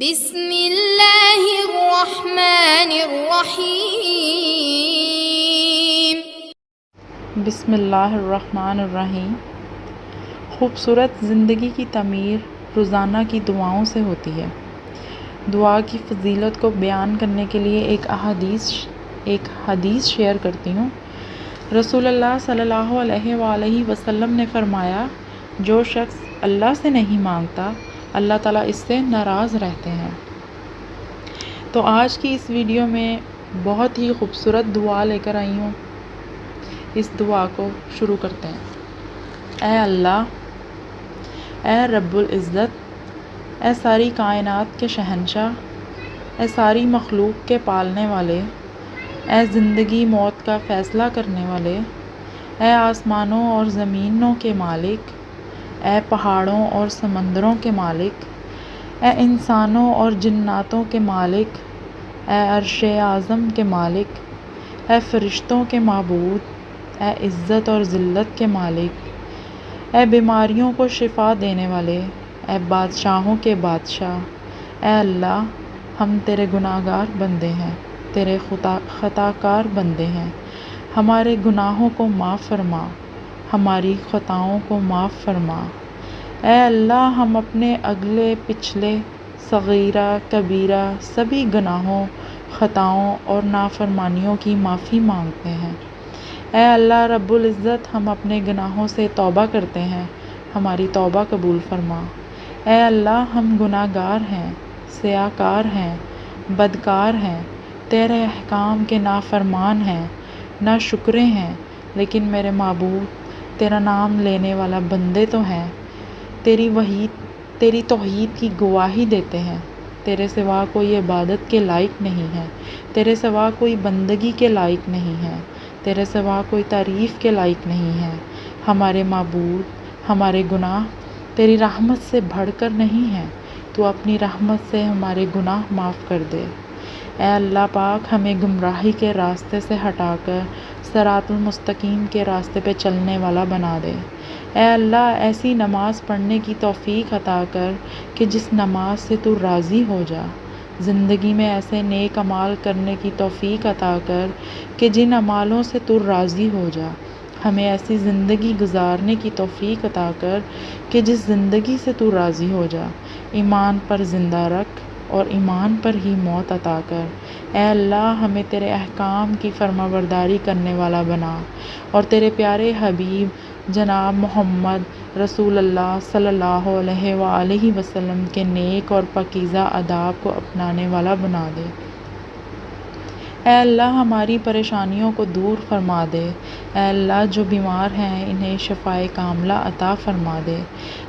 بسم اللہ الرحمن الرحیم۔ بسم اللہ الرحمن الرحیم۔ خوبصورت زندگی کی تعمیر روزانہ کی دعاؤں سے ہوتی ہے۔ دعا کی فضیلت کو بیان کرنے کے لیے ایک حدیث شیئر کرتی ہوں۔ رسول اللہ صلی اللہ علیہ وآلہ وسلم نے فرمایا، جو شخص اللہ سے نہیں مانگتا اللہ تعالیٰ اس سے ناراض رہتے ہیں۔ تو آج کی اس ویڈیو میں بہت ہی خوبصورت دعا لے کر آئی ہوں۔ اس دعا کو شروع کرتے ہیں۔ اے اللہ، اے رب العزت، اے ساری کائنات کے شہنشاہ، اے ساری مخلوق کے پالنے والے، اے زندگی موت کا فیصلہ کرنے والے، اے آسمانوں اور زمینوں کے مالک، اے پہاڑوں اور سمندروں کے مالک، اے انسانوں اور جناتوں کے مالک، اے عرش اعظم کے مالک، اے فرشتوں کے معبود، اے عزت اور ذلت کے مالک، اے بیماریوں کو شفا دینے والے، اے بادشاہوں کے بادشاہ، اے اللہ، ہم تیرے گناہگار بندے ہیں، تیرے خطا کار بندے ہیں، ہمارے گناہوں کو معاف فرما، ہماری خطاؤں کو معاف فرما۔ اے اللہ، ہم اپنے اگلے پچھلے صغیرہ کبیرہ سبھی گناہوں، خطاؤں اور نافرمانیوں کی معافی مانگتے ہیں۔ اے اللہ رب العزت، ہم اپنے گناہوں سے توبہ کرتے ہیں، ہماری توبہ قبول فرما۔ اے اللہ، ہم گناہ گار ہیں، سیاہ کار ہیں، بدکار ہیں، تیرے احکام کے نافرمان ہیں، ناشکرے ہیں، لیکن میرے معبود تیرا نام لینے والا بندے تو ہیں، تیری توحید کی گواہی دیتے ہیں۔ تیرے سوا کوئی عبادت کے لائق نہیں ہے، تیرے سوا کوئی بندگی کے لائق نہیں ہے، تیرے سوا کوئی تعریف کے لائق نہیں ہے۔ ہمارے معبود، ہمارے گناہ تیری رحمت سے بڑھ کر نہیں ہیں، تو اپنی رحمت سے ہمارے گناہ معاف کر دے۔ اے اللہ پاک، ہمیں گمراہی کے راستے سے ہٹا کر صراط المستقیم کے راستے پہ چلنے والا بنا دے۔ اے اللہ، ایسی نماز پڑھنے کی توفیق عطا کر کہ جس نماز سے تو راضی ہو جا۔ زندگی میں ایسے نیک اعمال کرنے کی توفیق عطا کر کہ جن اعمالوں سے تو راضی ہو جا۔ ہمیں ایسی زندگی گزارنے کی توفیق عطا کر کہ جس زندگی سے تو راضی ہو جا۔ ایمان پر زندہ رکھ اور ایمان پر ہی موت عطا کر۔ اے اللہ، ہمیں تیرے احکام کی فرمانبرداری کرنے والا بنا اور تیرے پیارے حبیب جناب محمد رسول اللہ صلی اللہ علیہ وآلہ وسلم کے نیک اور پاکیزہ آداب کو اپنانے والا بنا دے۔ اے اللہ، ہماری پریشانیوں کو دور فرما دے۔ اے اللہ، جو بیمار ہیں انہیں شفائے کاملہ عطا فرما دے۔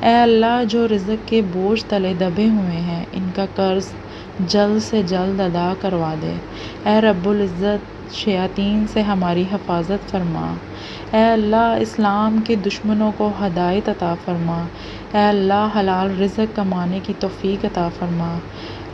اے اللہ، جو رزق کے بوجھ تلے دبے ہوئے ہیں ان کا قرض جلد سے جلد ادا کروا دے۔ اے رب العزت، شیاطین سے ہماری حفاظت فرما۔ اے اللہ، اسلام کے دشمنوں کو ہدایت عطا فرما۔ اے اللہ، حلال رزق کمانے کی توفیق عطا فرما۔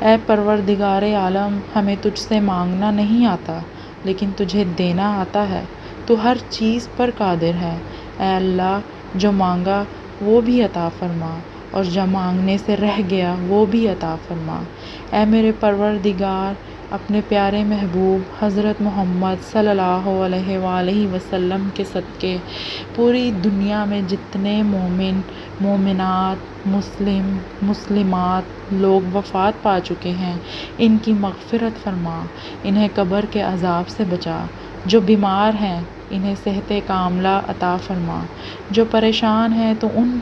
اے پروردگار عالم، ہمیں تجھ سے مانگنا نہیں آتا لیکن تجھے دینا آتا ہے، تو ہر چیز پر قادر ہے۔ اے اللہ، جو مانگا وہ بھی عطا فرما اور جو مانگنے سے رہ گیا وہ بھی عطا فرما۔ اے میرے پروردگار، اپنے پیارے محبوب حضرت محمد صلی اللہ علیہ وآلہ وسلم کے صدقے پوری دنیا میں جتنے مومن، مومنات، مسلمات لوگ وفات پا چکے ہیں ان کی مغفرت فرما، انہیں قبر کے عذاب سے بچا۔ جو بیمار ہیں انہیں صحت کاملہ عطا فرما، جو پریشان ہیں تو ان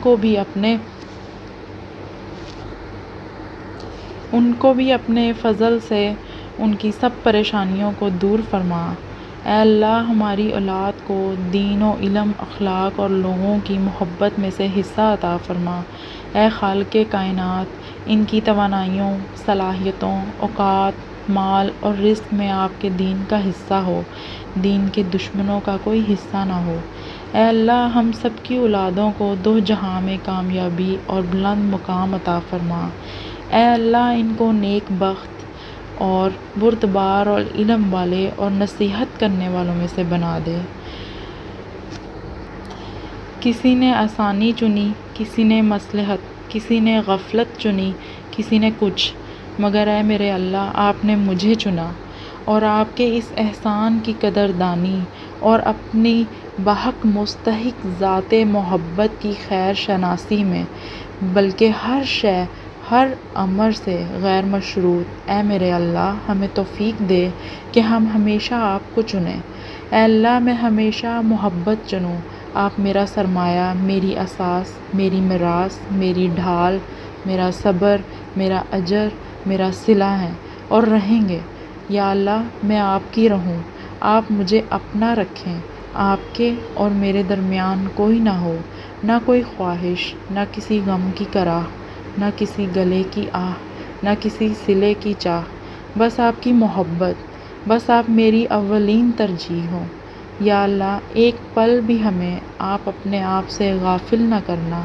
کو بھی اپنے فضل سے ان کی سب پریشانیوں کو دور فرما۔ اے اللہ، ہماری اولاد کو دین و علم، اخلاق اور لوگوں کی محبت میں سے حصہ عطا فرما۔ اے خالق کائنات، ان کی توانائیوں، صلاحیتوں، اوقات، مال اور رزق میں آپ کے دین کا حصہ ہو، دین کے دشمنوں کا کوئی حصہ نہ ہو۔ اے اللہ، ہم سب کی اولادوں کو دو جہاں میں کامیابی اور بلند مقام عطا فرما۔ اے اللہ، ان کو نیک بخت اور بردبار اور علم والے اور نصیحت کرنے والوں میں سے بنا دے۔ کسی نے آسانی چنی، کسی نے مصلحت، کسی نے غفلت چنی، کسی نے کچھ، مگر اے میرے اللہ آپ نے مجھے چنا، اور آپ کے اس احسان کی قدردانی اور اپنی بحق مستحق ذات محبت کی خیر شناسی میں، بلکہ ہر شے ہر امر سے غیر مشروط، اے میرے اللہ ہمیں توفیق دے کہ ہم ہمیشہ آپ کو چنیں۔ اے اللہ میں ہمیشہ محبت چنوں۔ آپ میرا سرمایہ، میری اساس، میری میراث، میری ڈھال، میرا صبر، میرا اجر، میرا صلہ ہیں اور رہیں گے۔ یا اللہ میں آپ کی رہوں، آپ مجھے اپنا رکھیں، آپ کے اور میرے درمیان کوئی نہ ہو، نہ کوئی خواہش، نہ کسی غم کی کراہ، نہ کسی گلے کی آہ، نہ کسی صلے کی چاہ، بس آپ کی محبت، بس آپ میری اولین ترجیح ہو۔ یا اللہ ایک پل بھی ہمیں آپ اپنے آپ سے غافل نہ کرنا،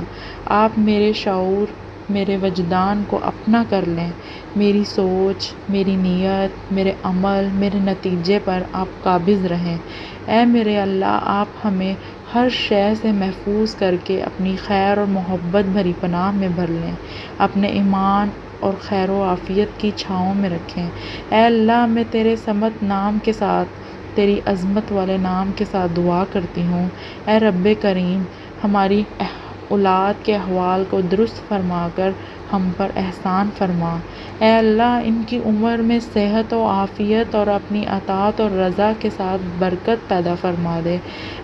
آپ میرے شعور، میرے وجدان کو اپنا کر لیں، میری سوچ، میری نیت، میرے عمل، میرے نتیجے پر آپ قابض رہیں۔ اے میرے اللہ آپ ہمیں ہر شے سے محفوظ کر کے اپنی خیر اور محبت بھری پناہ میں بھر لیں، اپنے ایمان اور خیر و عافیت کی چھاؤں میں رکھیں۔ اے اللہ میں تیرے صمد نام کے ساتھ، تیری عظمت والے نام کے ساتھ دعا کرتی ہوں، اے رب کریم ہماری اولاد کے احوال کو درست فرما کر ہم پر احسان فرما۔ اے اللہ ان کی عمر میں صحت و عافیت اور اپنی اطاعت اور رضا کے ساتھ برکت پیدا فرما دے۔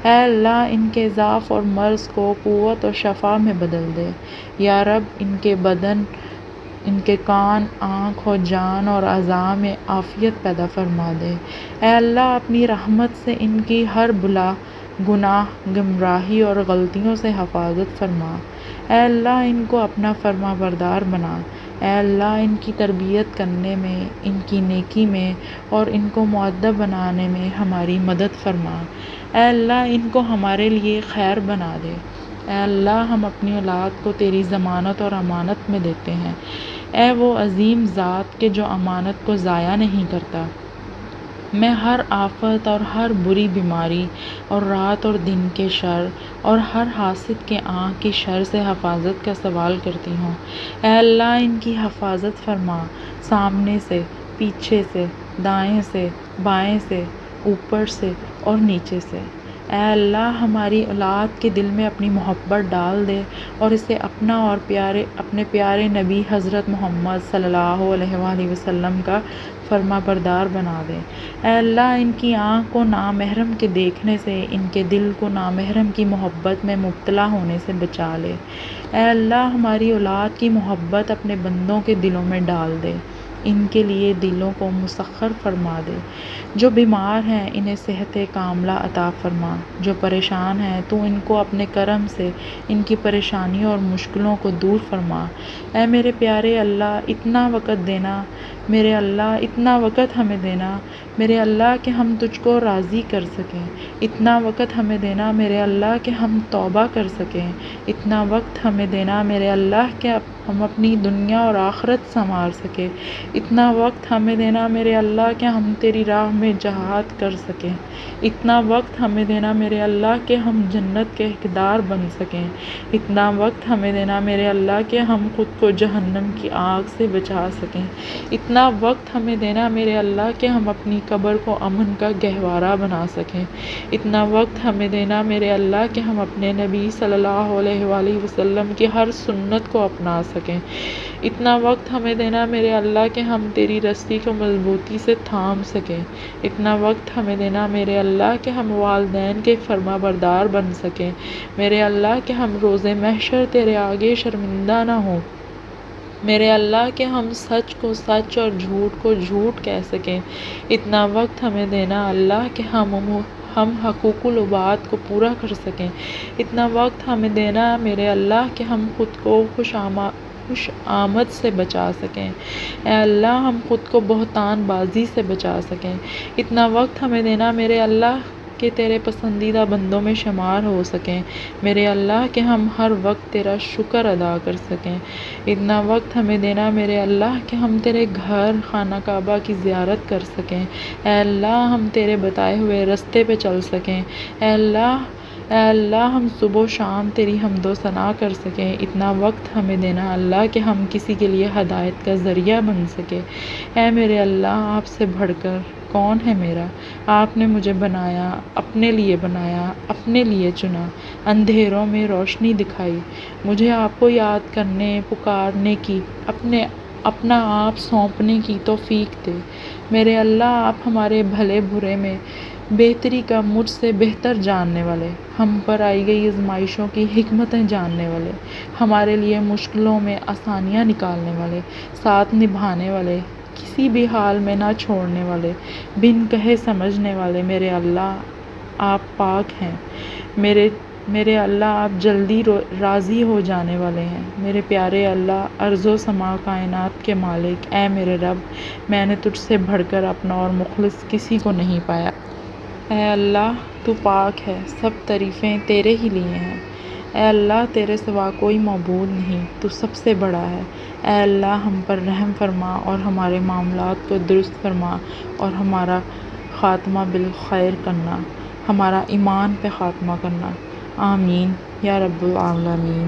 اے اللہ ان کے ضعف اور مرض کو قوت اور شفا میں بدل دے۔ یا رب ان کے بدن، ان کے کان، آنکھ اور جان اور اعضاء میں عافیت پیدا فرما دے۔ اے اللہ اپنی رحمت سے ان کی ہر بلا، گناہ، گمراہی اور غلطیوں سے حفاظت فرما۔ اے اللہ ان کو اپنا فرما بردار بنا۔ اے اللہ ان کی تربیت کرنے میں، ان کی نیکی میں اور ان کو مؤدب بنانے میں ہماری مدد فرما۔ اے اللہ ان کو ہمارے لیے خیر بنا دے۔ اے اللہ ہم اپنی اولاد کو تیری ضمانت اور امانت میں دیتے ہیں۔ اے وہ عظیم ذات کہ جو امانت کو ضائع نہیں کرتا، میں ہر آفت اور ہر بری بیماری اور رات اور دن کے شر اور ہر حاسد کے آنکھ کی شر سے حفاظت کا سوال کرتی ہوں۔ اے اللہ ان کی حفاظت فرما، سامنے سے، پیچھے سے، دائیں سے، بائیں سے، اوپر سے اور نیچے سے۔ اے اللہ ہماری اولاد کے دل میں اپنی محبت ڈال دے اور اسے اپنا اور اپنے پیارے نبی حضرت محمد صلی اللہ علیہ وآلہ وسلم کا فرما بردار بنا دے۔ اے اللہ ان کی آنکھ کو نامحرم کے دیکھنے سے، ان کے دل کو نامحرم کی محبت میں مبتلا ہونے سے بچا لے۔ اے اللہ ہماری اولاد کی محبت اپنے بندوں کے دلوں میں ڈال دے، ان کے لیے دلوں کو مسخر فرما دے۔ جو بیمار ہیں انہیں صحت کاملہ عطا فرما، جو پریشان ہیں تو ان کو اپنے کرم سے ان کی پریشانیوں اور مشکلوں کو دور فرما۔ اے میرے پیارے اللہ اتنا وقت دینا، میرے اللہ اتنا وقت ہمیں دینا میرے اللہ کہ ہم تجھ کو راضی کر سکیں، اتنا وقت ہمیں دینا میرے اللہ کہ ہم توبہ کر سکیں، اتنا وقت ہمیں دینا میرے اللہ کہ ہم اپنی دنیا اور آخرت سنوار سکیں، اتنا وقت ہمیں دینا میرے اللہ کہ ہم تیری راہ میں جہاد کر سکیں، اتنا وقت ہمیں دینا میرے اللہ کہ ہم جنت کے حقدار بن سکیں، اتنا وقت ہمیں دینا میرے اللہ کہ ہم خود کو جہنم کی آگ سے بچا سکیں، اتنا وقت ہمیں دینا میرے اللہ کہ ہم اپنی قبر کو امن کا گہوارہ بنا سکیں، اتنا وقت ہمیں دینا میرے اللہ کہ ہم اپنے نبی صلی اللہ علیہ وآلہ وسلم کی ہر سنت کو اپنا سکیں، اتنا وقت ہمیں دینا میرے اللہ کہ ہم تیری رسی کو مضبوطی سے تھام سکیں، اتنا وقت ہمیں دینا میرے اللہ کہ ہم والدین کے فرما بردار بن سکیں، میرے اللہ کہ ہم روز محشر تیرے آگے شرمندہ نہ ہوں، میرے اللہ کہ ہم سچ کو سچ اور جھوٹ کو جھوٹ کہہ سکیں، اتنا وقت ہمیں دینا اللہ کہ ہم حقوق العباد کو پورا کر سکیں، اتنا وقت ہمیں دینا میرے اللہ کہ ہم خود کو خوش آمد سے بچا سکیں، اے اللہ ہم خود کو بہتان بازی سے بچا سکیں، اتنا وقت ہمیں دینا میرے اللہ کہ تیرے پسندیدہ بندوں میں شمار ہو سکیں، میرے اللہ کہ ہم ہر وقت تیرا شکر ادا کر سکیں، اتنا وقت ہمیں دینا میرے اللہ کہ ہم تیرے گھر خانہ کعبہ کی زیارت کر سکیں، اے اللہ ہم تیرے بتائے ہوئے رستے پہ چل سکیں، اے اللہ اے اللہ ہم صبح و شام تیری حمد و ثنا کر سکیں، اتنا وقت ہمیں دینا اللہ کہ ہم کسی کے لیے ہدایت کا ذریعہ بن سکے۔ اے میرے اللہ آپ سے بڑھ کر کون ہے میرا؟ آپ نے مجھے بنایا، اپنے لیے چنا، اندھیروں میں روشنی دکھائی، مجھے آپ کو یاد کرنے، پکارنے کی، اپنا آپ سونپنے کی توفیق دے۔ میرے اللہ آپ ہمارے بھلے برے میں بہتری کا مجھ سے بہتر جاننے والے، ہم پر آئی گئی آزمائشوں کی حکمتیں جاننے والے، ہمارے لیے مشکلوں میں آسانیاں نکالنے والے، ساتھ نبھانے والے، کسی بھی حال میں نہ چھوڑنے والے، بن کہے سمجھنے والے۔ میرے اللہ آپ پاک ہیں، میرے اللہ آپ جلدی راضی ہو جانے والے ہیں۔ میرے پیارے اللہ ارض و سما کائنات کے مالک، اے میرے رب میں نے تجھ سے بڑھ کر اپنا اور مخلص کسی کو نہیں پایا۔ اے اللہ تو پاک ہے، سب تعریفیں تیرے ہی لیے ہیں۔ اے اللہ تیرے سوا کوئی معبود نہیں، تو سب سے بڑا ہے۔ اے اللہ ہم پر رحم فرما اور ہمارے معاملات کو درست فرما اور ہمارا خاتمہ بالخیر کرنا، ہمارا ایمان پہ خاتمہ کرنا۔ آمین یا رب العالمین۔